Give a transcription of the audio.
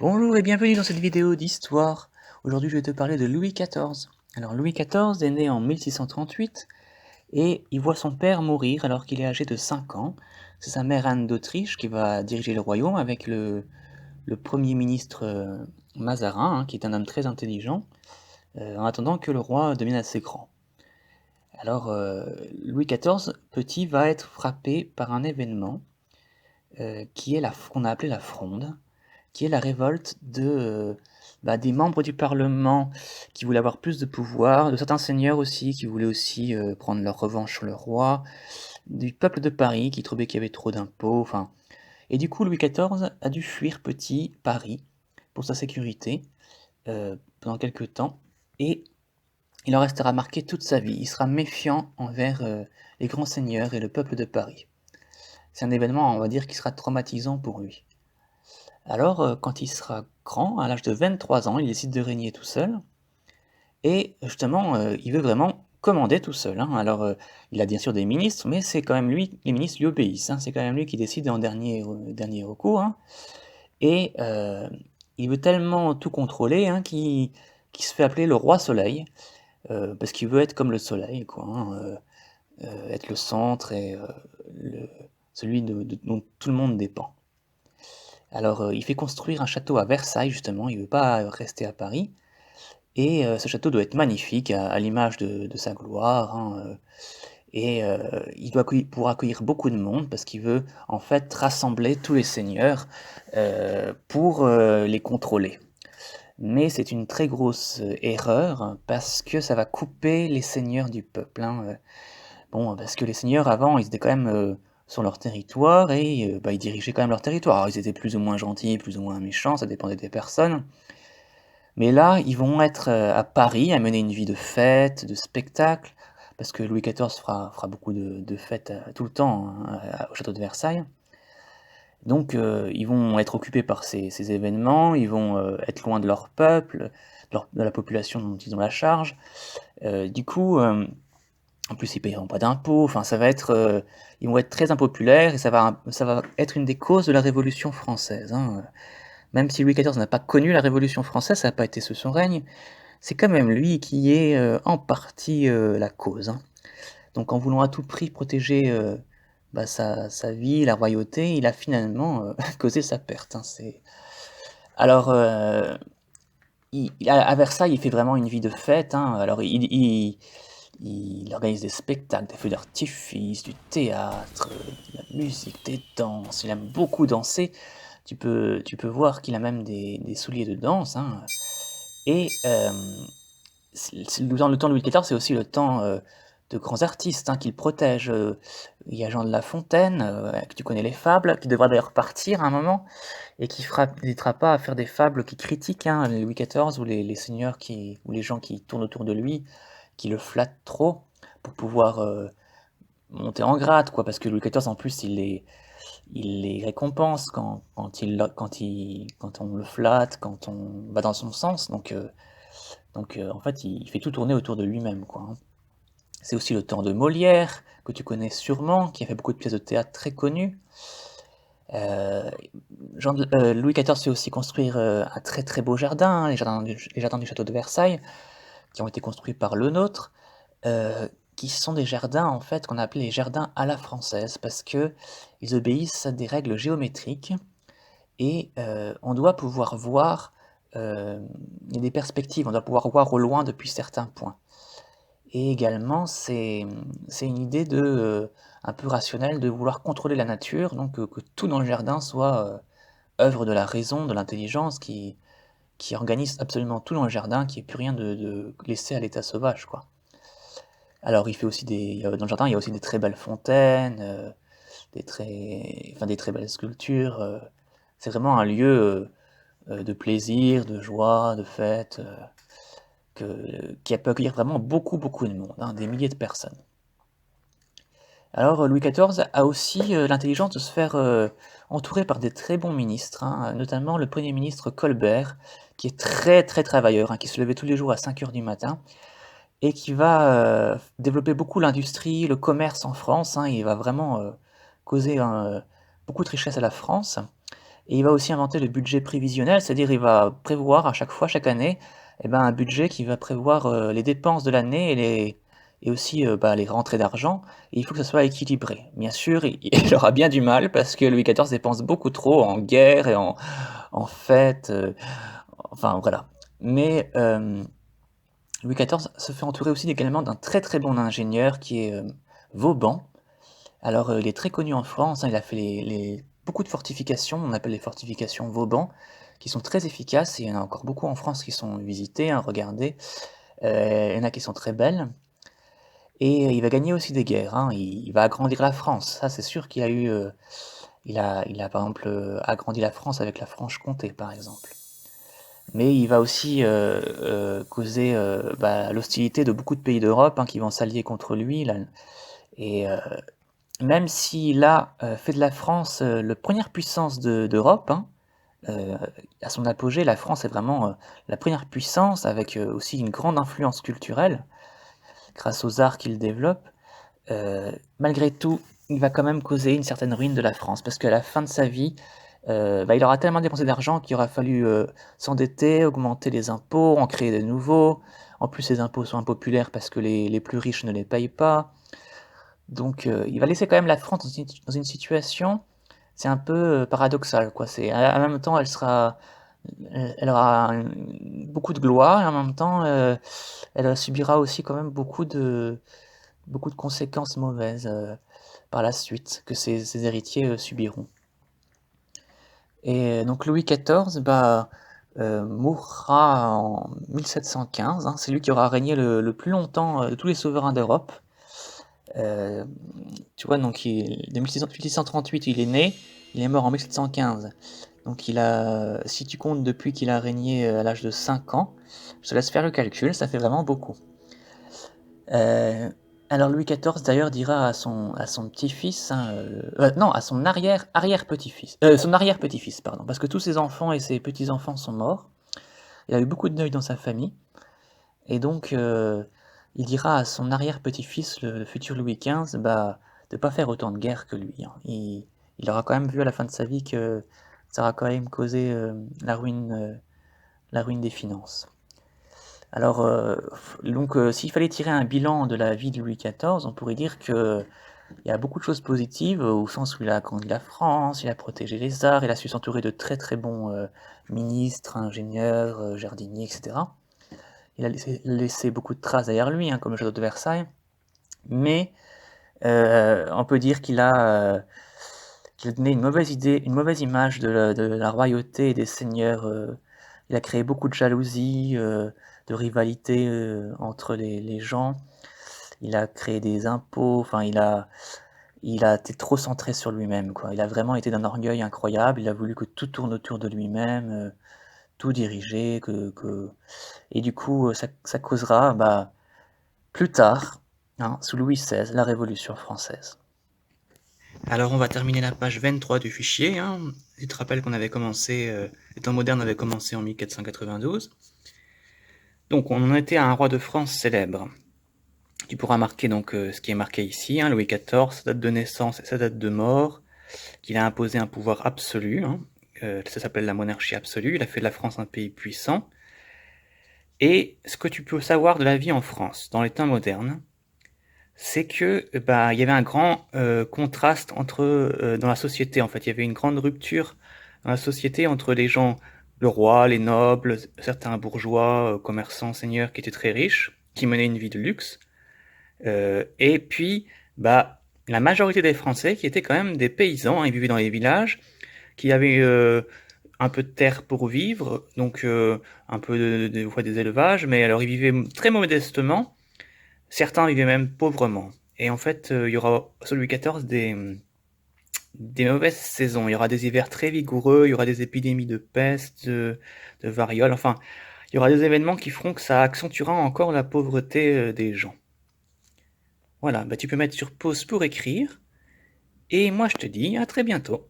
Bonjour et bienvenue dans cette vidéo d'histoire. Aujourd'hui, je vais te parler de Louis XIV. Alors, Louis XIV est né en 1638 et il voit son père mourir alors qu'il est âgé de 5 ans. C'est sa mère Anne d'Autriche qui va diriger le royaume avec le premier ministre Mazarin, qui est un homme très intelligent, en attendant que le roi devienne assez grand. Alors, Louis XIV, petit, va être frappé par un événement qui est qu'on a appelé la Fronde, qui est la révolte des membres du Parlement qui voulaient avoir plus de pouvoir, de certains seigneurs aussi qui voulaient aussi prendre leur revanche sur le roi, du peuple de Paris qui trouvait qu'il y avait trop d'impôts, enfin. Et du coup, Louis XIV a dû fuir petit Paris pour sa sécurité pendant quelques temps, et il en restera marqué toute sa vie. Il sera méfiant envers les grands seigneurs et le peuple de Paris. C'est un événement, on va dire, qui sera traumatisant pour lui. Alors, quand il sera grand, à l'âge de 23 ans, il décide de régner tout seul et justement, il veut vraiment commander tout seul, hein. Alors, il a bien sûr des ministres, mais c'est quand même lui les ministres lui obéissent, hein. C'est quand même lui qui décide en dernier recours, hein, et il veut tellement tout contrôler, hein, qu'il se fait appeler le roi soleil, parce qu'il veut être comme le soleil, quoi, hein, être le centre et le celui dont tout le monde dépend. Alors, il fait construire un château à Versailles justement, il veut pas rester à Paris et ce château doit être magnifique à l'image de sa gloire, hein, et il doit pouvoir accueillir beaucoup de monde parce qu'il veut en fait rassembler tous les seigneurs, pour, les contrôler. Mais c'est une très grosse, erreur parce que ça va couper les seigneurs du peuple, hein, bon, parce que les seigneurs avant, ils étaient quand même, sur leur territoire et ils dirigeaient quand même leur territoire. Alors ils étaient plus ou moins gentils, plus ou moins méchants, ça dépendait des personnes. Mais là, ils vont être, à Paris, à mener une vie de fête, de spectacle, parce que Louis XIV fera beaucoup de fêtes, tout le temps, hein, au château de Versailles. Donc ils vont être occupés par ces événements, ils vont, être loin de leur peuple, de la population dont ils ont la charge. Du coup, en plus, ils payeront pas d'impôts, enfin ça va être, ils vont être très impopulaires et ça va être une des causes de la Révolution française, hein. Même si Louis XIV n'a pas connu la Révolution française, ça n'a pas été sous son règne, c'est quand même lui qui est, en partie, la cause, hein. Donc en voulant à tout prix protéger, sa vie, la royauté, il a finalement, causé sa perte, hein. Alors, à Versailles, il fait vraiment une vie de fête, hein. Alors il organise des spectacles, des feux d'artifice, du théâtre, de la musique, des danses. Il aime beaucoup danser. Tu peux voir qu'il a même des souliers de danse, hein. Et le temps de Louis XIV, c'est aussi le temps de grands artistes, hein, qu'il protège. Il y a Jean de La Fontaine, que tu connais les fables, qui devra d'ailleurs partir à un moment, et qui n'hésitera pas à faire des fables qui critiquent, hein, Louis XIV ou les seigneurs ou les gens qui tournent autour de lui, qui le flattent trop pour pouvoir monter en grade, quoi, parce que Louis XIV, en plus, il les récompense quand on le flatte, quand on va dans son sens, donc en fait, il fait tout tourner autour de lui-même, quoi, hein. C'est aussi le temps de Molière, que tu connais sûrement, qui a fait beaucoup de pièces de théâtre très connues. Euh, Louis XIV fait aussi construire un très très beau jardin, hein, les jardins du château de Versailles, qui ont été construits par Le Nôtre, qui sont des jardins en fait qu'on a appelés les jardins à la française, parce que ils obéissent à des règles géométriques et on doit pouvoir voir, il y a des perspectives, on doit pouvoir voir au loin depuis certains points. Et également, c'est une idée un peu rationnelle de vouloir contrôler la nature, donc que tout dans le jardin soit œuvre de la raison, de l'intelligence, qui organise absolument tout dans le jardin, qu'il n'y ait plus rien de laissé à l'état sauvage, quoi. Alors il fait aussi dans le jardin, il y a aussi des très belles fontaines, des très belles sculptures. C'est vraiment un lieu de plaisir, de joie, de fête, qui peut accueillir vraiment beaucoup, beaucoup de monde, hein, des milliers de personnes. Alors Louis XIV a aussi l'intelligence de se faire entourer par des très bons ministres, hein, notamment le Premier ministre Colbert, qui est très très travailleur, hein, qui se levait tous les jours à 5 heures du matin, et qui va développer beaucoup l'industrie, le commerce en France, hein. Il va vraiment causer beaucoup de richesse à la France. Et il va aussi inventer le budget prévisionnel, c'est-à-dire il va prévoir à chaque fois, chaque année, un budget qui va prévoir, les dépenses de l'année et aussi, les rentrées d'argent et il faut que ça soit équilibré. Bien sûr, il aura bien du mal parce que Louis XIV dépense beaucoup trop en guerre et en fêtes, enfin voilà. Mais, Louis XIV se fait entourer aussi également d'un très, très bon ingénieur qui est, Vauban. Alors, il est très connu en France, hein, il a fait beaucoup de fortifications, on appelle les fortifications Vauban, qui sont très efficaces et il y en a encore beaucoup en France qui sont visitées, hein, regardez. Il y en a qui sont très belles et il va gagner aussi des guerres, hein, il va agrandir la France. Ça, c'est sûr qu'il a eu, il a par exemple, agrandi la France avec la Franche-Comté, par exemple. Mais il va aussi, causer, l'hostilité de beaucoup de pays d'Europe, hein, qui vont s'allier contre lui là et même s'il a, fait de la France, la première puissance d'Europe, hein, heu, à son apogée, la France est vraiment, la première puissance avec, aussi une grande influence culturelle grâce aux arts qu'il développe. Malgré tout, il va quand même causer une certaine ruine de la France parce qu'à la fin de sa vie, il aura tellement dépensé d'argent qu'il aura fallu, s'endetter, augmenter les impôts, en créer de nouveaux. En plus, ces impôts sont impopulaires parce que les plus riches ne les payent pas. Donc, il va laisser quand même la France dans une situation, c'est un peu, paradoxal quoi. C'est en même temps elle aura beaucoup de gloire et en même temps, elle subira aussi quand même beaucoup de conséquences mauvaises, par la suite que ses héritiers, subiront. Et donc Louis XIV, mourra en 1715, hein. C'est lui qui aura régné le plus longtemps, de tous les souverains d'Europe. Hem, Tu vois, donc de 1638 il est né, il est mort en 1715. Donc si tu comptes depuis qu'il a régné, à l'âge de 5 ans, je te laisse faire le calcul, ça fait vraiment beaucoup. Heu, alors Louis XIV d'ailleurs dira à son petit-fils, hein, non, à son arrière-petit-fils, son arrière-petit-fils pardon, parce que tous ses enfants et ses petits-enfants sont morts. Il a eu beaucoup de deuil dans sa famille et donc il dira à son arrière-petit-fils, le futur Louis XV, de pas faire autant de guerres que lui, hein. Il aura quand même vu à la fin de sa vie que ça aura quand même causé, la ruine des finances. Alors, donc, s'il fallait tirer un bilan de la vie de Louis XIV, on pourrait dire qu'il y a beaucoup de choses positives, au sens où il a agrandi la France, il a protégé les arts, il a su s'entourer de très, très bons, ministres, ingénieurs, jardiniers et cetera. Il a laissé beaucoup de traces derrière lui, hein, comme le château de Versailles. Mais, on peut dire qu'il a donné une mauvaise idée, une mauvaise image de la royauté et des seigneurs, il a créé beaucoup de jalousie, de rivalité, entre les gens. Il a créé des impôts, enfin il a été trop centré sur lui-même, quoi. Il a vraiment été d'un orgueil incroyable, il a voulu que tout tourne autour de lui-même, tout diriger, que et du coup, ça causera, plus tard, hein, sous Louis XVI, la Révolution française. Alors on va terminer la page 23 du fichier, hein. Tu te rappelles qu'on avait commencé, les temps modernes avaient commencé en 1492. Donc on en était à un roi de France célèbre. Tu pourras marquer donc ce qui est marqué ici, hein, Louis XIV, sa date de naissance et sa date de mort, qu'il a imposé un pouvoir absolu, hein, ça s'appelle la monarchie absolue, il a fait de la France un pays puissant. Et ce que tu peux savoir de la vie en France dans les temps modernes, c'est que il y avait un grand contraste dans la société en fait, il y avait une grande rupture dans la société entre les gens, le roi, les nobles, certains bourgeois, commerçants, seigneurs qui étaient très riches, qui menaient une vie de luxe, et puis la majorité des Français qui étaient quand même des paysans, hein, ils vivaient dans les villages, qui avaient un peu de terre pour vivre, donc un peu des fois des élevages, mais alors ils vivaient très modestement. Certains vivaient même pauvrement. Et en fait, il y aura sous Louis XIV des mauvaises saisons. Il y aura des hivers très vigoureux, il y aura des épidémies de peste, de variole. Enfin, il y aura des événements qui feront que ça accentuera encore la pauvreté des gens. Voilà, tu peux mettre sur pause pour écrire. Et moi, je te dis à très bientôt.